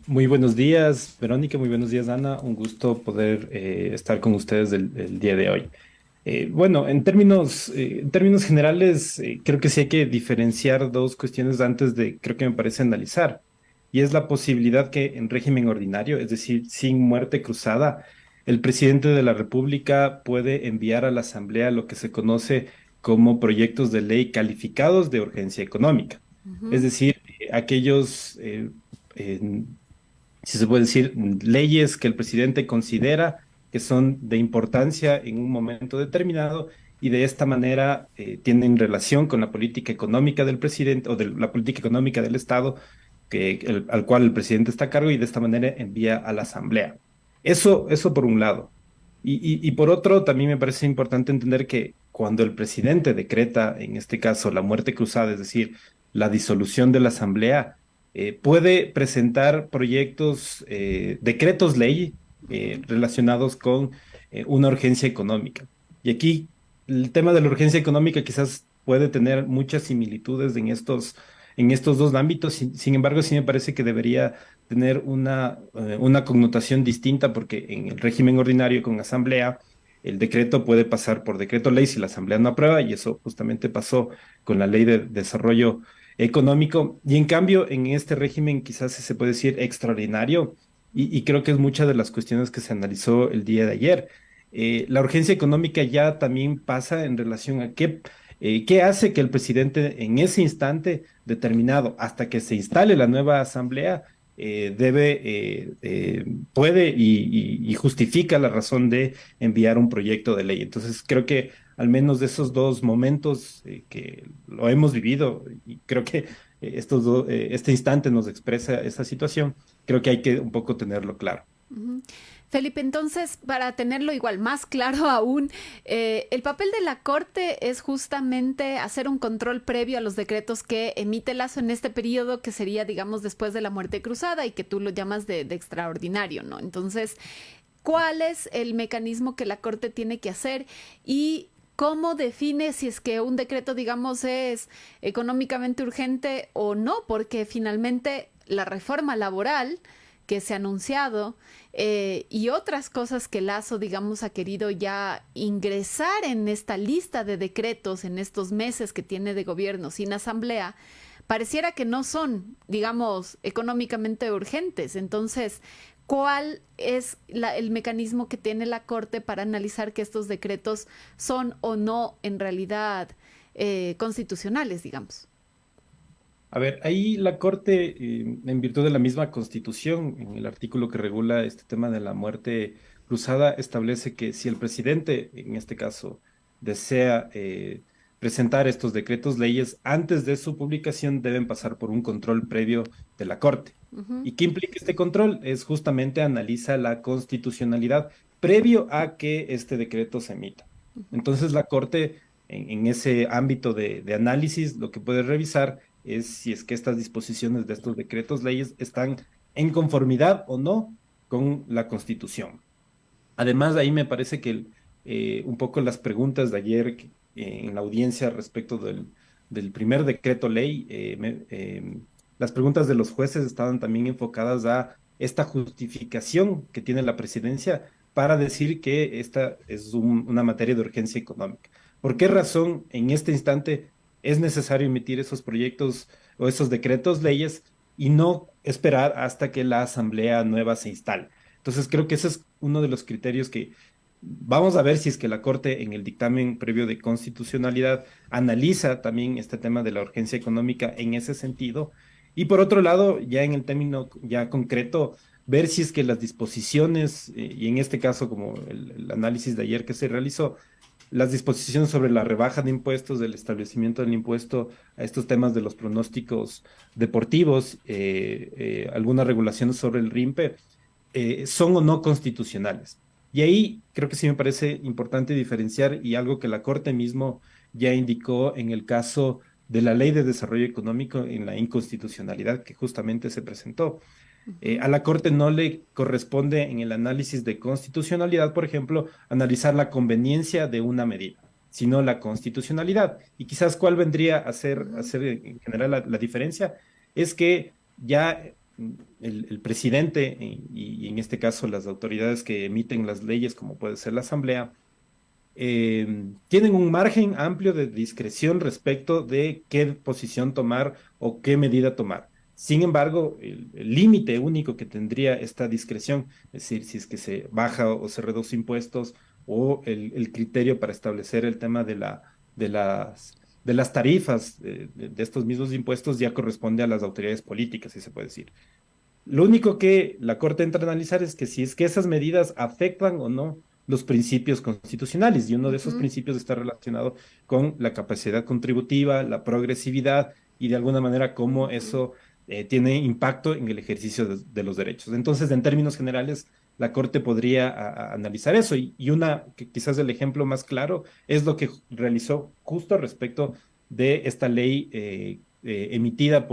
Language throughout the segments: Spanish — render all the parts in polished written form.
Muy buenos días, Verónica, muy buenos días, Ana. Un gusto poder estar con ustedes el día de hoy. Bueno, en términos generales, creo que sí hay que diferenciar dos cuestiones antes de, creo que me parece analizar. Y es la posibilidad que en régimen ordinario, es decir, sin muerte cruzada, el presidente de la República puede enviar a la Asamblea lo que se conoce como proyectos de ley calificados de urgencia económica. Es Ujú. decir, aquellos en- si se puede decir, leyes que el presidente considera que son de importancia en un momento determinado y de esta manera tienen relación con la política económica del presidente o de la política económica del Estado al cual el presidente está a cargo y de esta manera envía a la Asamblea. Eso por un lado. Y por otro, también me parece importante entender que cuando el presidente decreta, en este caso, la muerte cruzada, es decir, la disolución de la Asamblea, puede presentar proyectos, decretos ley relacionados con una urgencia económica. Y aquí el tema de la urgencia económica quizás puede tener muchas similitudes en estos dos ámbitos. Sin embargo, sí me parece que debería tener una connotación distinta porque en el régimen ordinario con asamblea, el decreto puede pasar por decreto ley si la asamblea no aprueba y eso justamente pasó con la ley de desarrollo económico. Y en cambio, en este régimen quizás se puede decir extraordinario, y creo que es muchas de las cuestiones que se analizó el día de ayer. La urgencia económica ya también pasa en relación a qué hace que el presidente en ese instante determinado, hasta que se instale la nueva asamblea, puede y justifica la razón de enviar un proyecto de ley. Entonces, creo que al menos de esos dos momentos que lo hemos vivido, y creo que este instante nos expresa esa situación, creo que hay que un poco tenerlo claro. Ujú. Felipe, entonces, para tenerlo igual más claro aún, el papel de la Corte es justamente hacer un control previo a los decretos que emite Lazo en este periodo, que sería, digamos, después de la muerte cruzada y que tú lo llamas de extraordinario, ¿no? Entonces, ¿cuál es el mecanismo que la Corte tiene que hacer y cómo define si es que un decreto, digamos, es económicamente urgente o no? Porque finalmente la reforma laboral que se ha anunciado y otras cosas que Lazo, digamos, ha querido ya ingresar en esta lista de decretos en estos meses que tiene de gobierno sin asamblea, pareciera que no son, digamos, económicamente urgentes. Entonces, ¿cuál es el mecanismo que tiene la Corte para analizar que estos decretos son o no en realidad constitucionales, digamos? A ver, ahí la Corte, en virtud de la misma Constitución, en el artículo que regula este tema de la muerte cruzada, establece que si el presidente, en este caso, desea presentar estos decretos leyes, antes de su publicación deben pasar por un control previo de la Corte. Ujú. ¿Y qué implica este control? Es justamente analiza la constitucionalidad previo a que este decreto se emita. Entonces, la Corte, en ese ámbito de análisis, lo que puede revisar es si es que estas disposiciones de estos decretos leyes están en conformidad o no con la Constitución. Además, ahí me parece que un poco las preguntas de ayer en la audiencia respecto del primer decreto ley, las preguntas de los jueces estaban también enfocadas a esta justificación que tiene la presidencia para decir que esta es una materia de urgencia económica. ¿Por qué razón en este instante es necesario emitir esos proyectos o esos decretos leyes y no esperar hasta que la asamblea nueva se instale? Entonces creo que ese es uno de los criterios que vamos a ver si es que la Corte en el dictamen previo de constitucionalidad analiza también este tema de la urgencia económica en ese sentido. Y por otro lado, ya en el término ya concreto, ver si es que las disposiciones, y en este caso como el análisis de ayer que se realizó, las disposiciones sobre la rebaja de impuestos, del establecimiento del impuesto a estos temas de los pronósticos deportivos, algunas regulaciones sobre el RIMPE, son o no constitucionales. Y ahí creo que sí me parece importante diferenciar y algo que la Corte mismo ya indicó en el caso de la Ley de Desarrollo Económico en la inconstitucionalidad que justamente se presentó. A Ujú. la Corte no le corresponde en el análisis de constitucionalidad, por ejemplo, analizar la conveniencia de una medida, sino la constitucionalidad. Y quizás cuál vendría a ser Ujú. en general la diferencia, es que ya el presidente y en este caso las autoridades que emiten las leyes, como puede ser la Asamblea, tienen un margen amplio de discreción respecto de qué posición tomar o qué medida tomar. Sin embargo, el límite único que tendría esta discreción, es decir, si es que se baja o se reduce impuestos o el criterio para establecer el tema de de las tarifas de estos mismos impuestos ya corresponde a las autoridades políticas, si se puede decir. Lo único que la Corte entra a analizar es que si es que esas medidas afectan o no los principios constitucionales, y uno de esos Ujú, principios está relacionado con la capacidad contributiva, la progresividad y de alguna manera cómo ujú. eso tiene impacto en el ejercicio de los derechos. Entonces, en términos generales, la Corte podría analizar eso y una, que quizás el ejemplo más claro es lo que realizó justo respecto de esta ley emitida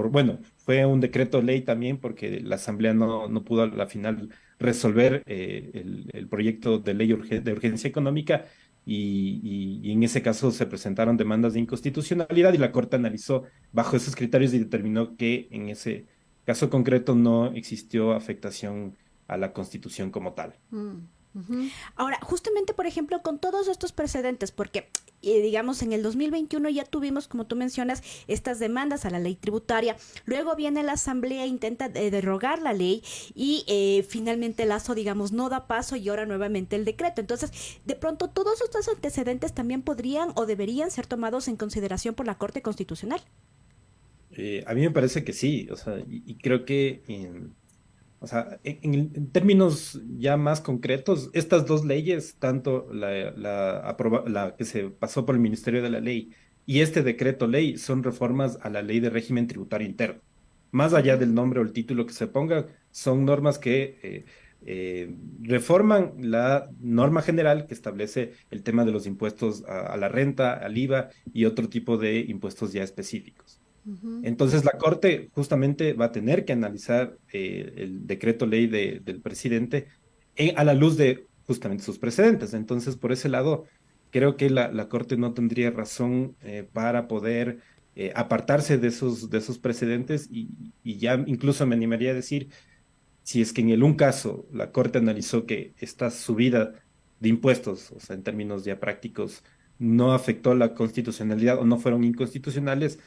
bueno, fue un decreto ley también porque la Asamblea no pudo a la final resolver el proyecto de ley de urgencia económica y en ese caso se presentaron demandas de inconstitucionalidad y la Corte analizó bajo esos criterios y determinó que en ese caso concreto no existió afectación a la Constitución como tal. Mm, ujú. Ahora, justamente, por ejemplo, con todos estos precedentes, porque digamos en el 2021 ya tuvimos, como tú mencionas, estas demandas a la ley tributaria, luego viene la Asamblea, intenta derogar la ley y finalmente Lazo, digamos, no da paso y ahora nuevamente el decreto. Entonces, de pronto, todos estos antecedentes también podrían o deberían ser tomados en consideración por la Corte Constitucional. A mí me parece que sí, o sea, y creo que o sea, en términos ya más concretos, estas dos leyes, tanto la que se pasó por el Ministerio de la Ley y este decreto ley, son reformas a la ley de régimen tributario interno. Más allá Ujú, del nombre o el título que se ponga, son normas que reforman la norma general que establece el tema de los impuestos a la renta, al IVA y otro tipo de impuestos ya específicos. ujú. Entonces la Corte justamente va a tener que analizar el decreto ley del presidente a la luz de justamente sus precedentes. Entonces, por ese lado, creo que la Corte no tendría razón para poder apartarse de esos precedentes y ya incluso me animaría a decir, si es que en un caso la Corte analizó que esta subida de impuestos, o sea, en términos ya prácticos, no afectó la constitucionalidad o no fueron inconstitucionales,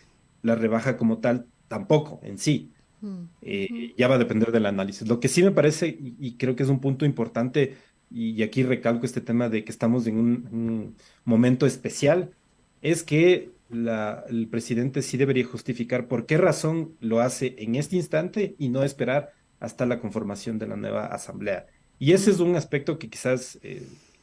la rebaja como tal tampoco en sí. Mm, ujú. Ya va a depender del análisis. Lo que sí me parece, y creo que es un punto importante, y aquí recalco este tema de que estamos en un momento especial, es que el presidente sí debería justificar por qué razón lo hace en este instante y no esperar hasta la conformación de la nueva asamblea. Y ese es Mm. un aspecto que quizás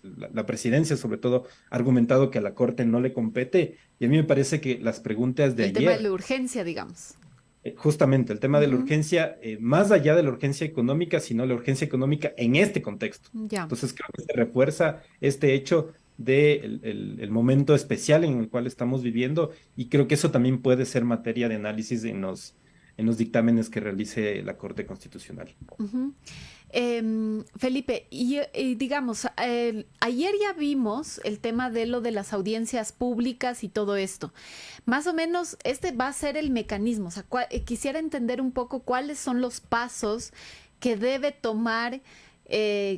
la presidencia, sobre todo, ha argumentado que a la Corte no le compete, y a mí me parece que las preguntas de El tema de la ayer urgencia, digamos. justamente el tema de la Ujú, urgencia, más allá de la urgencia económica, sino la urgencia económica en este contexto. ya. Entonces, creo que se refuerza este hecho de el momento especial en el cual estamos viviendo y creo que eso también puede ser materia de análisis en los dictámenes que realice la Corte Constitucional. Ujú. Felipe, y digamos, ayer ya vimos el tema de lo de las audiencias públicas y todo esto. Más o menos, este va a ser el mecanismo. O sea, quisiera entender un poco cuáles son los pasos que debe tomar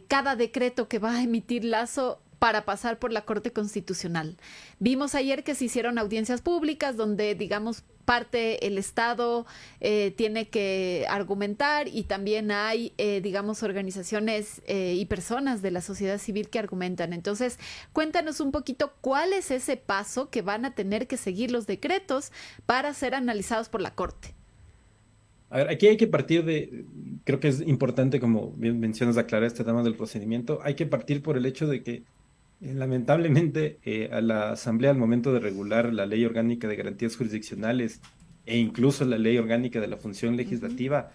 cada decreto que va a emitir Lazo para pasar por la Corte Constitucional. Vimos ayer que se hicieron audiencias públicas donde, digamos, parte el Estado tiene que argumentar y también hay, digamos, organizaciones y personas de la sociedad civil que argumentan. Entonces, cuéntanos un poquito cuál es ese paso que van a tener que seguir los decretos para ser analizados por la Corte. A ver, aquí hay que partir creo que es importante, como bien mencionas, aclarar este tema del procedimiento. Hay que partir por el hecho de que lamentablemente, a la Asamblea al momento de regular la Ley Orgánica de Garantías Jurisdiccionales e incluso la Ley Orgánica de la Función Ujú, Legislativa,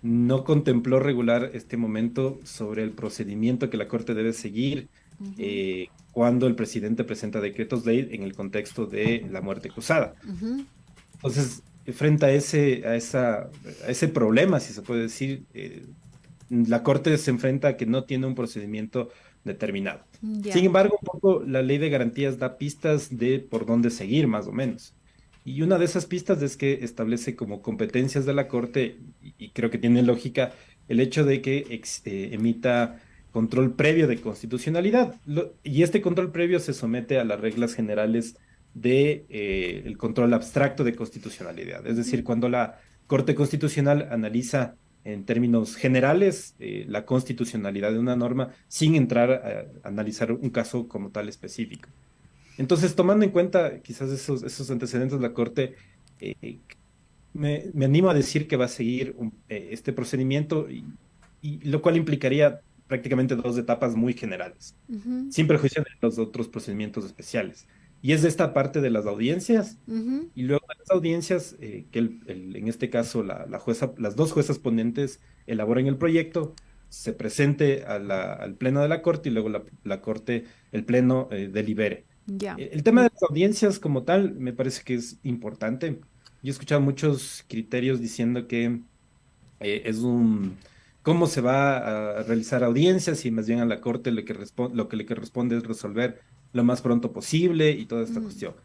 no contempló regular este momento sobre el procedimiento que la Corte debe seguir ujú, cuando el presidente presenta decretos ley en el contexto de la muerte cruzada. ujú. Entonces, frente a a ese problema, si se puede decir, la Corte se enfrenta a que no tiene un procedimiento determinado. Sin Ya. embargo, un poco la ley de garantías da pistas de por dónde seguir, más o menos. Y una de esas pistas es que establece como competencias de la Corte, y creo que tiene lógica, el hecho de que emita control previo de constitucionalidad. Y este control previo se somete a las reglas generales de el control abstracto de constitucionalidad. Es decir, cuando la Corte Constitucional analiza en términos generales la constitucionalidad de una norma sin entrar a analizar un caso como tal específico. Entonces, tomando en cuenta quizás esos antecedentes de la Corte, eh, me animo a decir que va a seguir este procedimiento y lo cual implicaría prácticamente dos etapas muy generales, Ujú, sin perjuicio de los otros procedimientos especiales. Y es de esta parte de las audiencias ujú, y luego de las audiencias que en este caso la jueza, las dos juezas ponentes elaboren el proyecto, se presente al pleno de la Corte y luego la Corte, el pleno delibere. ya. El tema de las audiencias como tal me parece que es importante. Yo he escuchado muchos criterios diciendo que es cómo se va a realizar audiencias y más bien a la Corte lo que le corresponde es resolver lo más pronto posible y toda esta Mm, cuestión.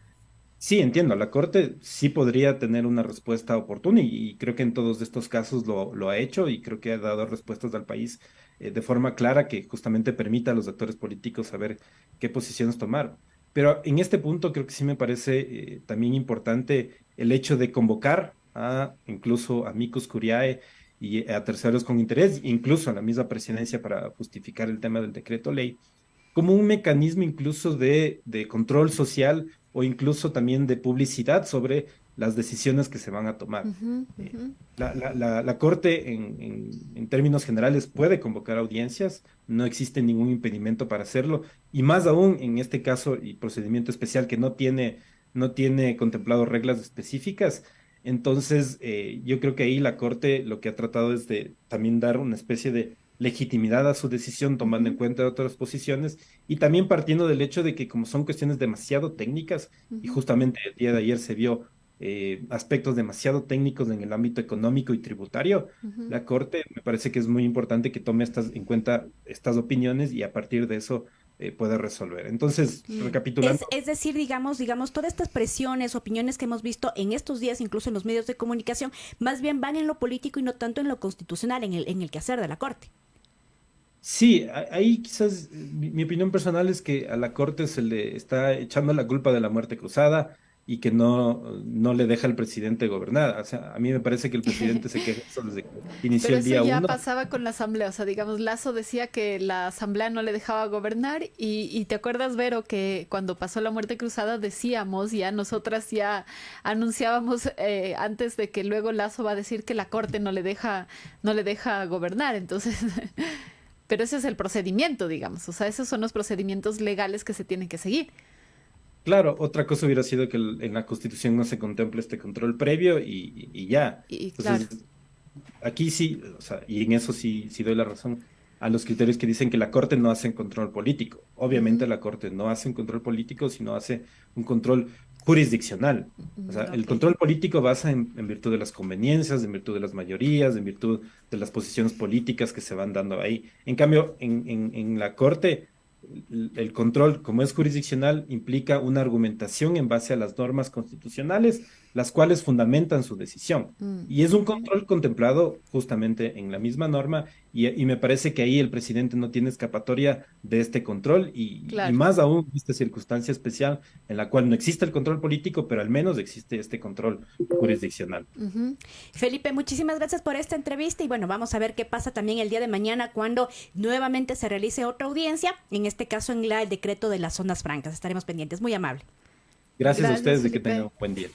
Sí, entiendo, la Corte sí podría tener una respuesta oportuna y creo que en todos estos casos lo ha hecho y creo que ha dado respuestas al país de forma clara que justamente permita a los actores políticos saber qué posiciones tomar. Pero en este punto creo que sí me parece también importante el hecho de convocar a incluso amicus curiae y a terceros con interés, incluso a la misma presidencia para justificar el tema del decreto ley como un mecanismo incluso de control social o incluso también de publicidad sobre las decisiones que se van a tomar. ujú, Eh, ujú, la Corte, en términos generales, puede convocar audiencias, no existe ningún impedimento para hacerlo, y más aún en este caso y procedimiento especial que no tiene contemplado reglas específicas. Entonces, yo creo que ahí la Corte lo que ha tratado es de también dar una especie de legitimidad a su decisión tomando en ujú, cuenta otras posiciones y también partiendo del hecho de que como son cuestiones demasiado técnicas y ujú, justamente el día de ayer se vio aspectos demasiado técnicos en el ámbito económico y tributario, ujú. la Corte me parece que es muy importante que tome en cuenta estas opiniones y a partir de eso pueda resolver. Entonces, Mm, recapitulando, Es decir, digamos, todas estas presiones, opiniones que hemos visto en estos días, incluso en los medios de comunicación, más bien van en lo político y no tanto en lo constitucional, en el quehacer de la Corte. sí, ahí quizás mi opinión personal es que a la Corte se le está echando la culpa de la muerte cruzada y que no le deja al presidente gobernar. O sea, a mí me parece que el presidente se queja de eso desde que inició Pero el eso día ya uno. pasaba con la asamblea, o sea, digamos, Lazo decía que la asamblea no le dejaba gobernar y te acuerdas, Vero, que cuando pasó la muerte cruzada decíamos, ya nosotras ya anunciábamos antes de que luego Lazo va a decir que la corte no le deja gobernar, entonces, pero ese es el procedimiento, digamos, o sea, esos son los procedimientos legales que se tienen que seguir. Claro, otra cosa hubiera sido que en la Constitución no se contemple este control previo y ya. Y claro. Entonces, aquí sí, o sea, y en eso sí doy la razón a los criterios que dicen que la Corte no hace un control político. Obviamente Ujú, la Corte no hace un control político, sino hace un control jurisdiccional. O sea, el ok. control político basa en virtud de las conveniencias, en virtud de las mayorías, en virtud de las posiciones políticas que se van dando ahí. En cambio, en la Corte, el control, como es jurisdiccional, implica una argumentación en base a las normas constitucionales, las cuales fundamentan su decisión. Mm, Y es un ujú, control contemplado justamente en la misma norma y me parece que ahí el presidente no tiene escapatoria de este control y claro. más aún esta circunstancia especial en la cual no existe el control político, pero al menos existe este control jurisdiccional. Ujú. Felipe, muchísimas gracias por esta entrevista y bueno, vamos a ver qué pasa también el día de mañana cuando nuevamente se realice otra audiencia, en este caso en el decreto de las zonas francas. Estaremos pendientes. Muy amable. Gracias a Gracias, ustedes de que tengan Felipe. un buen día.